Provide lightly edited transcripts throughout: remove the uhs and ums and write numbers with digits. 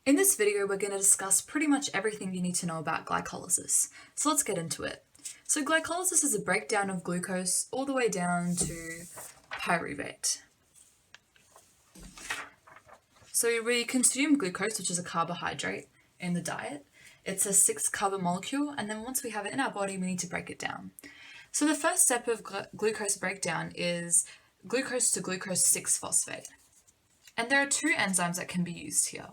In this video, we're going to discuss pretty much everything you need to know about glycolysis. So let's get into it. So glycolysis is a breakdown of glucose all the way down to pyruvate. So we consume glucose, which is a carbohydrate, in the diet. It's a 6-carbon molecule, and then once we have it in our body, we need to break it down. So the first step of glucose breakdown is glucose to glucose 6-phosphate. And there are two enzymes that can be used here.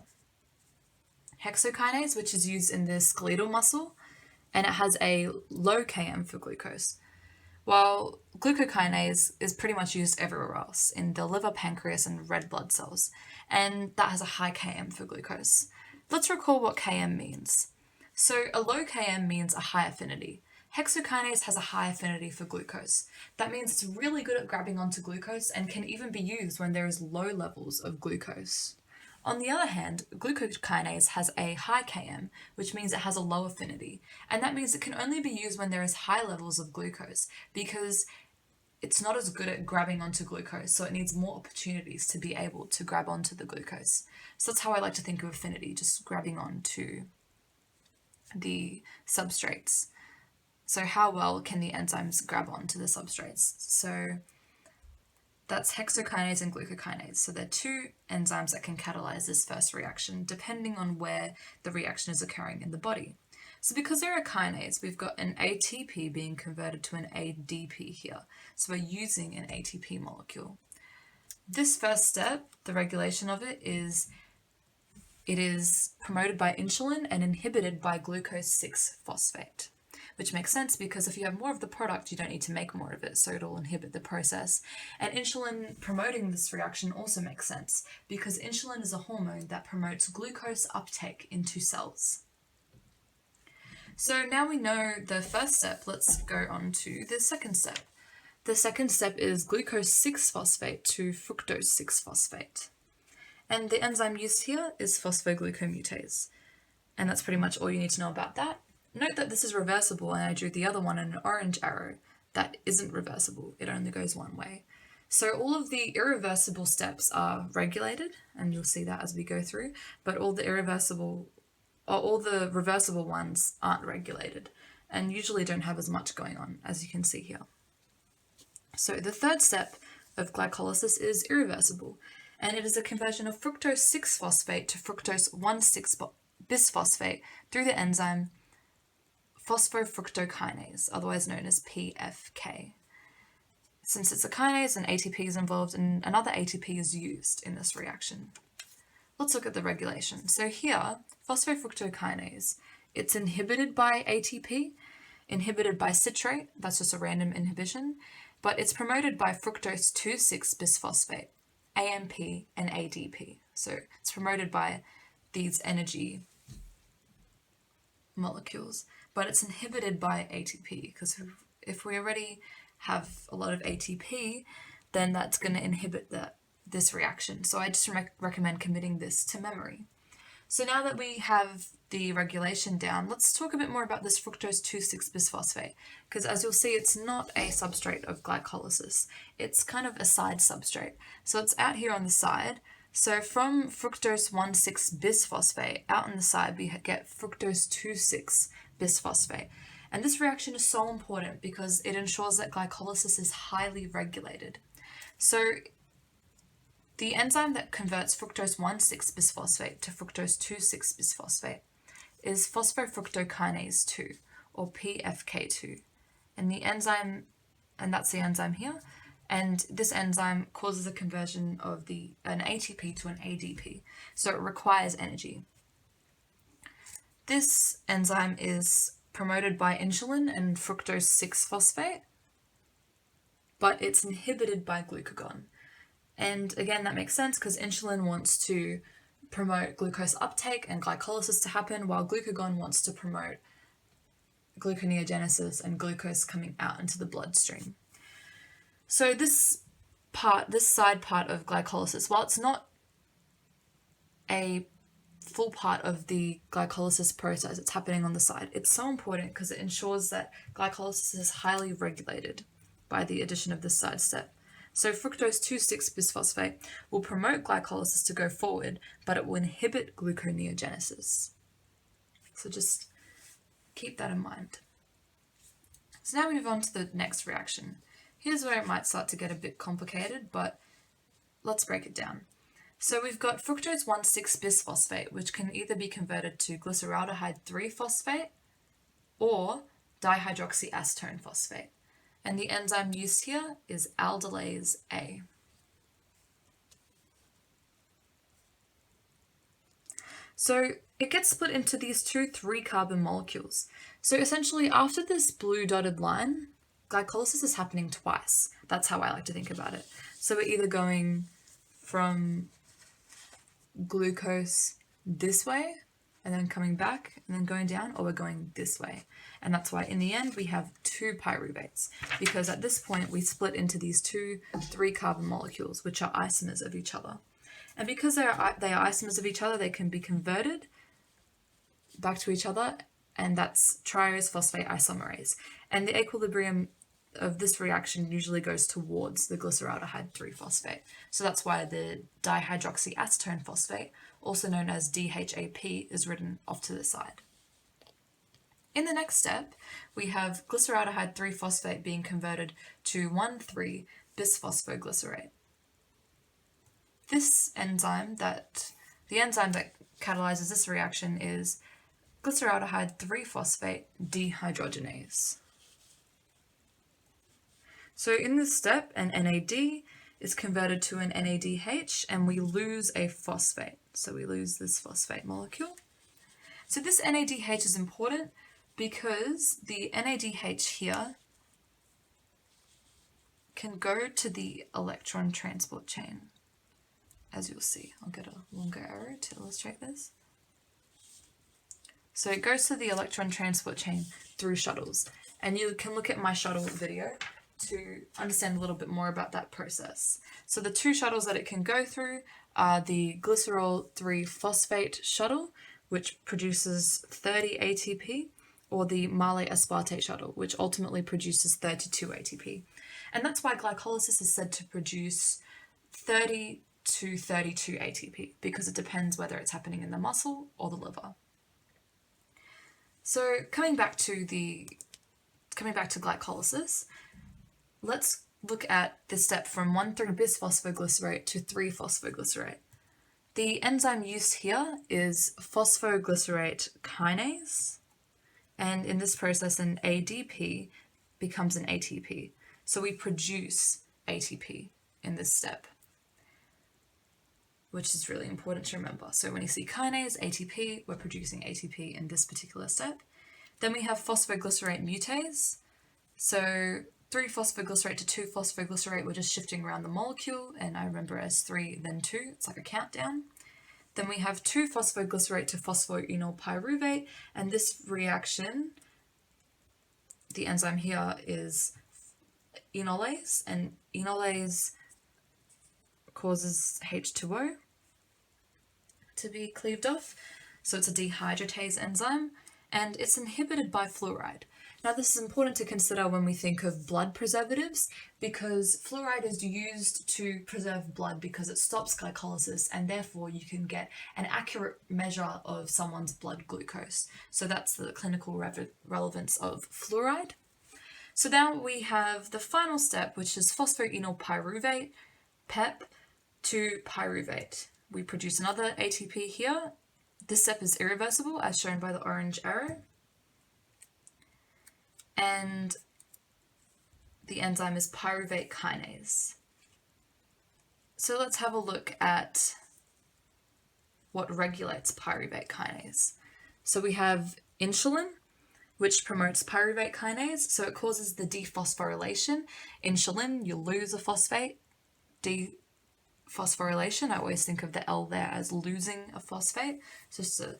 Hexokinase, which is used in the skeletal muscle, and it has a low Km for glucose, while glucokinase is pretty much used everywhere else, in the liver, pancreas, and red blood cells, and that has a high Km for glucose. Let's recall what Km means. So a low Km means a high affinity. Hexokinase has a high affinity for glucose. That means it's really good at grabbing onto glucose and can even be used when there is low levels of glucose. On the other hand, glucokinase has a high Km, which means it has a low affinity, and that means it can only be used when there is high levels of glucose because it's not as good at grabbing onto glucose, so it needs more opportunities to be able to grab onto the glucose. So that's how I like to think of affinity, just grabbing onto the substrates. So how well can the enzymes grab onto the substrates? So that's hexokinase and glucokinase. So they're two enzymes that can catalyze this first reaction depending on where the reaction is occurring in the body. So because they're a kinase, we've got an ATP being converted to an ADP here. So we're using an ATP molecule. This first step, the regulation of it is promoted by insulin and inhibited by glucose 6-phosphate. Which makes sense because if you have more of the product, you don't need to make more of it, so it'll inhibit the process. And insulin promoting this reaction also makes sense because insulin is a hormone that promotes glucose uptake into cells. So now we know the first step, let's go on to the second step. The second step is glucose 6-phosphate to fructose 6-phosphate. And the enzyme used here is phosphoglucomutase. And that's pretty much all you need to know about that. Note that this is reversible, and I drew the other one in an orange arrow that isn't reversible. It only goes one way. So all of the irreversible steps are regulated, and you'll see that as we go through, but all the reversible ones aren't regulated and usually don't have as much going on, as you can see here. So the third step of glycolysis is irreversible, and it is a conversion of fructose 6-phosphate to fructose 1,6-bisphosphate through the enzyme phosphofructokinase, otherwise known as PFK. Since it's a kinase, an ATP is involved and another ATP is used in this reaction. Let's look at the regulation. So here, phosphofructokinase, it's inhibited by ATP, inhibited by citrate, that's just a random inhibition, but it's promoted by fructose 2,6-bisphosphate, AMP and ADP. So it's promoted by these energy molecules, but it's inhibited by ATP because if we already have a lot of ATP, then that's going to inhibit this reaction. So I just recommend committing this to memory. So now that we have the regulation down, let's talk a bit more about this fructose 2,6-bisphosphate, because as you'll see, it's not a substrate of glycolysis. It's kind of a side substrate. So it's out here on the side. So from fructose 1,6-bisphosphate, out on the side, we get fructose 2,6-bisphosphate. And this reaction is so important because it ensures that glycolysis is highly regulated. So the enzyme that converts fructose 1,6-bisphosphate to fructose 2,6-bisphosphate is phosphofructokinase 2, or PFK2. And that's the enzyme here. And this enzyme causes a conversion of an ATP to an ADP, so it requires energy. This enzyme is promoted by insulin and fructose 6-phosphate, but it's inhibited by glucagon. And again, that makes sense because insulin wants to promote glucose uptake and glycolysis to happen, while glucagon wants to promote gluconeogenesis and glucose coming out into the bloodstream. So this side part of glycolysis, while it's not a full part of the glycolysis process, it's happening on the side. It's so important because it ensures that glycolysis is highly regulated by the addition of this side step. So fructose 2,6-bisphosphate will promote glycolysis to go forward, but it will inhibit gluconeogenesis. So just keep that in mind. So now we move on to the next reaction. Here's where it might start to get a bit complicated, but let's break it down. So we've got fructose 1,6-bisphosphate, which can either be converted to glyceraldehyde 3-phosphate or dihydroxyacetone phosphate. And the enzyme used here is aldolase A. So it gets split into these two 3-carbon molecules. So essentially after this blue dotted line, glycolysis is happening twice. That's how I like to think about it. So we're either going from glucose this way and then coming back and then going down, or we're going this way. And that's why in the end we have 2 pyruvates, because at this point we split into these two 3-carbon molecules, which are isomers of each other. And because they are isomers of each other, they can be converted back to each other, and that's triose phosphate isomerase. And the equilibrium of this reaction usually goes towards the glyceraldehyde 3-phosphate. So that's why the dihydroxyacetone phosphate, also known as DHAP, is written off to the side. In the next step, we have glyceraldehyde 3-phosphate being converted to 1,3-bisphosphoglycerate. The enzyme that catalyzes this reaction is glyceraldehyde 3-phosphate dehydrogenase. So in this step, an NAD is converted to an NADH and we lose a phosphate. So we lose this phosphate molecule. So this NADH is important because the NADH here can go to the electron transport chain, as you'll see. I'll get a longer arrow to illustrate this. So it goes to the electron transport chain through shuttles, and you can look at my shuttle video to understand a little bit more about that process. So the 2 shuttles that it can go through are the glycerol 3-phosphate shuttle, which produces 30 ATP, or the malate aspartate shuttle, which ultimately produces 32 ATP. And that's why glycolysis is said to produce 30 to 32 ATP, because it depends whether it's happening in the muscle or the liver. So coming back to glycolysis, let's look at this step from 1,3-bisphosphoglycerate to 3-phosphoglycerate. The enzyme used here is phosphoglycerate kinase, and in this process an ADP becomes an ATP. So we produce ATP in this step, which is really important to remember. So when you see kinase, ATP, we're producing ATP in this particular step. Then we have phosphoglycerate mutase. So 3-phosphoglycerate to 2-phosphoglycerate, we're just shifting around the molecule, and I remember as 3, then 2, it's like a countdown. Then we have 2-phosphoglycerate to phosphoenol pyruvate, and this reaction, the enzyme here is enolase, and enolase causes H2O to be cleaved off. So it's a dehydratase enzyme, and it's inhibited by fluoride. Now this is important to consider when we think of blood preservatives, because fluoride is used to preserve blood because it stops glycolysis, and therefore you can get an accurate measure of someone's blood glucose. So that's the clinical relevance of fluoride. So now we have the final step, which is phosphoenol pyruvate, PEP, to pyruvate. We produce another ATP here. This step is irreversible, as shown by the orange arrow. And the enzyme is pyruvate kinase. So let's have a look at what regulates pyruvate kinase. So we have insulin, which promotes pyruvate kinase. So it causes the dephosphorylation. Insulin, you lose a phosphate. Dephosphorylation, I always think of the L there as losing a phosphate. It's just a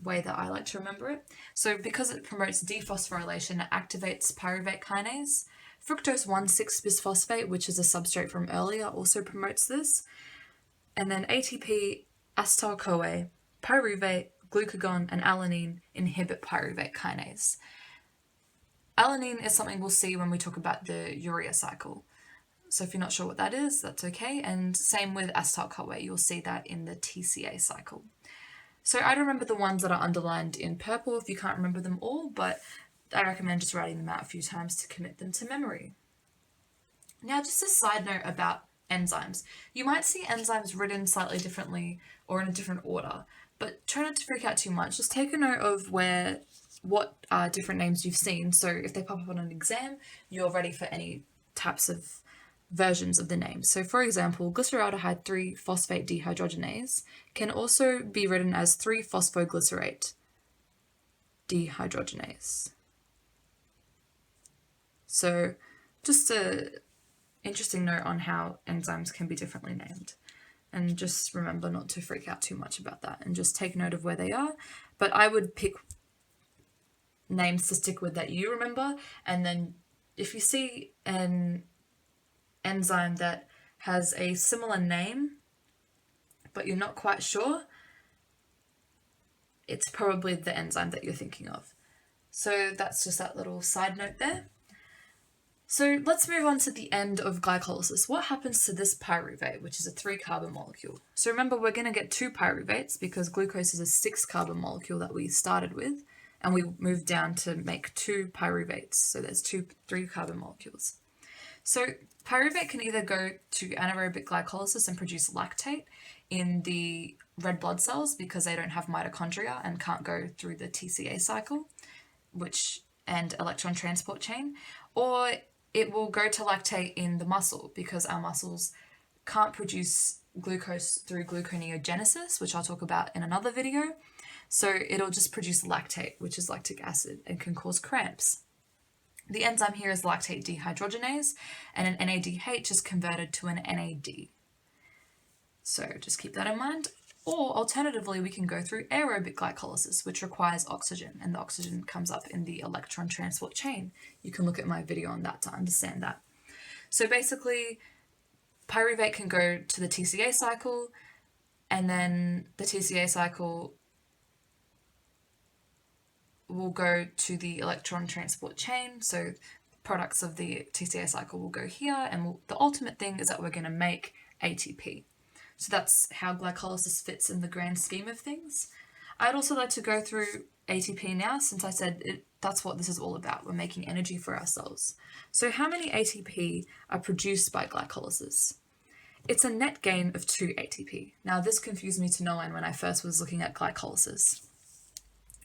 way that I like to remember it. So because it promotes dephosphorylation, it activates pyruvate kinase. Fructose 1,6-bisphosphate, which is a substrate from earlier, also promotes this. And then ATP, acetyl-CoA, pyruvate, glucagon, and alanine inhibit pyruvate kinase. Alanine is something we'll see when we talk about the urea cycle. So if you're not sure what that is, that's okay. And same with acetyl-CoA, you'll see that in the TCA cycle. So I remember the ones that are underlined in purple if you can't remember them all, but I recommend just writing them out a few times to commit them to memory. Now, just a side note about enzymes. You might see enzymes written slightly differently or in a different order, but try not to freak out too much. Just take a note of what different names you've seen. So if they pop up on an exam, you're ready for any types of versions of the name. So for example, glyceraldehyde 3-phosphate dehydrogenase can also be written as 3-phosphoglycerate dehydrogenase. So just a interesting note on how enzymes can be differently named. And just remember not to freak out too much about that and just take note of where they are. But I would pick names to stick with that you remember, and then if you see an enzyme that has a similar name but you're not quite sure, it's probably the enzyme that you're thinking of. So that's just that little side note there. So let's move on to the end of glycolysis. What happens to this pyruvate, which is a 3-carbon molecule? So remember, we're going to get 2 pyruvates because glucose is a 6-carbon molecule that we started with, and we moved down to make 2 pyruvates. So there's 2 3-carbon molecules. So pyruvate can either go to anaerobic glycolysis and produce lactate in the red blood cells because they don't have mitochondria and can't go through the TCA cycle, and electron transport chain, or it will go to lactate in the muscle because our muscles can't produce glucose through gluconeogenesis, which I'll talk about in another video. So it'll just produce lactate, which is lactic acid, and can cause cramps. The enzyme here is lactate dehydrogenase, and an NADH is converted to an NAD. So just keep that in mind. Or alternatively, we can go through aerobic glycolysis, which requires oxygen, and the oxygen comes up in the electron transport chain. You can look at my video on that to understand that. So basically, pyruvate can go to the TCA cycle, and then the TCA cycle will go to the electron transport chain. So products of the TCA cycle will go here, and the ultimate thing is that we're going to make ATP. So that's how glycolysis fits in the grand scheme of things. I'd also like to go through ATP now, since I said that's what this is all about. We're making energy for our cells. So how many ATP are produced by glycolysis? It's a net gain of 2 ATP. Now this confused me to no end when I first was looking at glycolysis.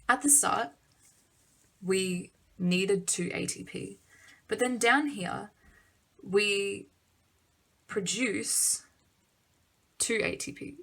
At the start, we needed 2 ATP, but then down here, we produce 2 ATPs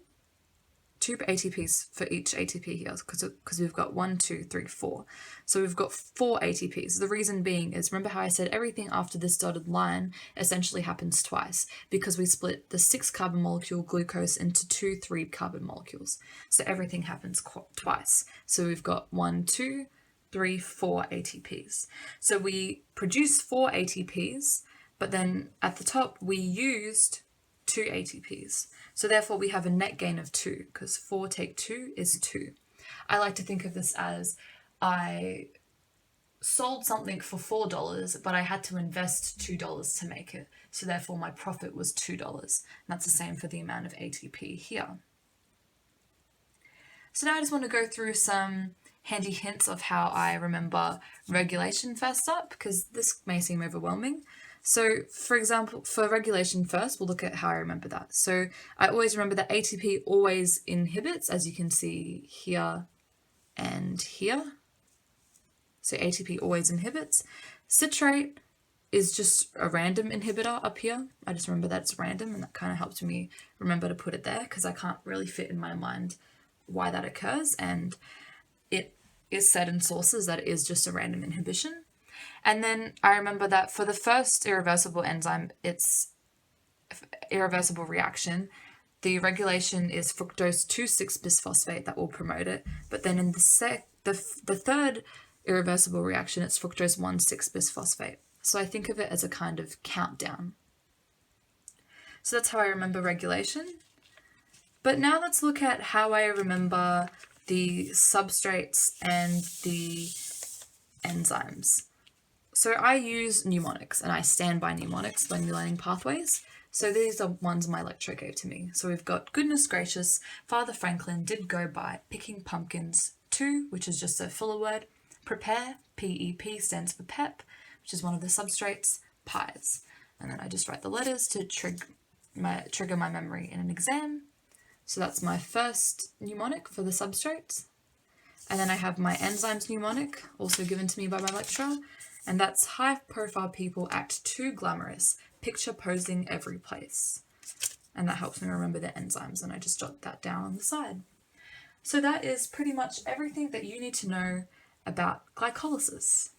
for each ATP here, because we've got 1, 2, 3, 4. So we've got 4 ATPs. The reason being is, remember how I said everything after this dotted line essentially happens twice, because we split the 6-carbon molecule glucose into 2 3-carbon molecules. So everything happens twice. So we've got 1, 2, 3, 4 ATPs. So we produced 4 ATPs, but then at the top we used 2 ATPs. So therefore we have a net gain of 2, because 4 take 2 is 2. I like to think of this as I sold something for $4, but I had to invest $2 to make it. So therefore my profit was $2. And that's the same for the amount of ATP here. So now I just want to go through some handy hints of how I remember regulation first up, because this may seem overwhelming. So for example, for regulation first, we'll look at how I remember that. So I always remember that ATP always inhibits, as you can see here and here. So ATP always inhibits. Citrate is just a random inhibitor up here. I just remember that it's random, and that kind of helped me remember to put it there because I can't really fit in my mind why that occurs. And it is said in sources that it is just a random inhibition. And then I remember that for the first irreversible enzyme, it's irreversible reaction. The regulation is fructose 2,6-bisphosphate that will promote it. But then in the third irreversible reaction, it's fructose 1,6-bisphosphate. So I think of it as a kind of countdown. So that's how I remember regulation. But now let's look at how I remember the substrates and the enzymes. So I use mnemonics, and I stand by mnemonics when learning pathways. So these are ones my lecturer gave to me. So we've got goodness gracious, Father Franklin did go by picking pumpkins too, which is just a filler word. Prepare, PEP stands for PEP, which is one of the substrates, pies. And then I just write the letters to trigger my memory in an exam. So that's my first mnemonic for the substrates. And then I have my enzymes mnemonic, also given to me by my lecturer, and that's high-profile people act too glamorous, picture posing every place. And that helps me remember the enzymes, and I just jot that down on the side. So that is pretty much everything that you need to know about glycolysis.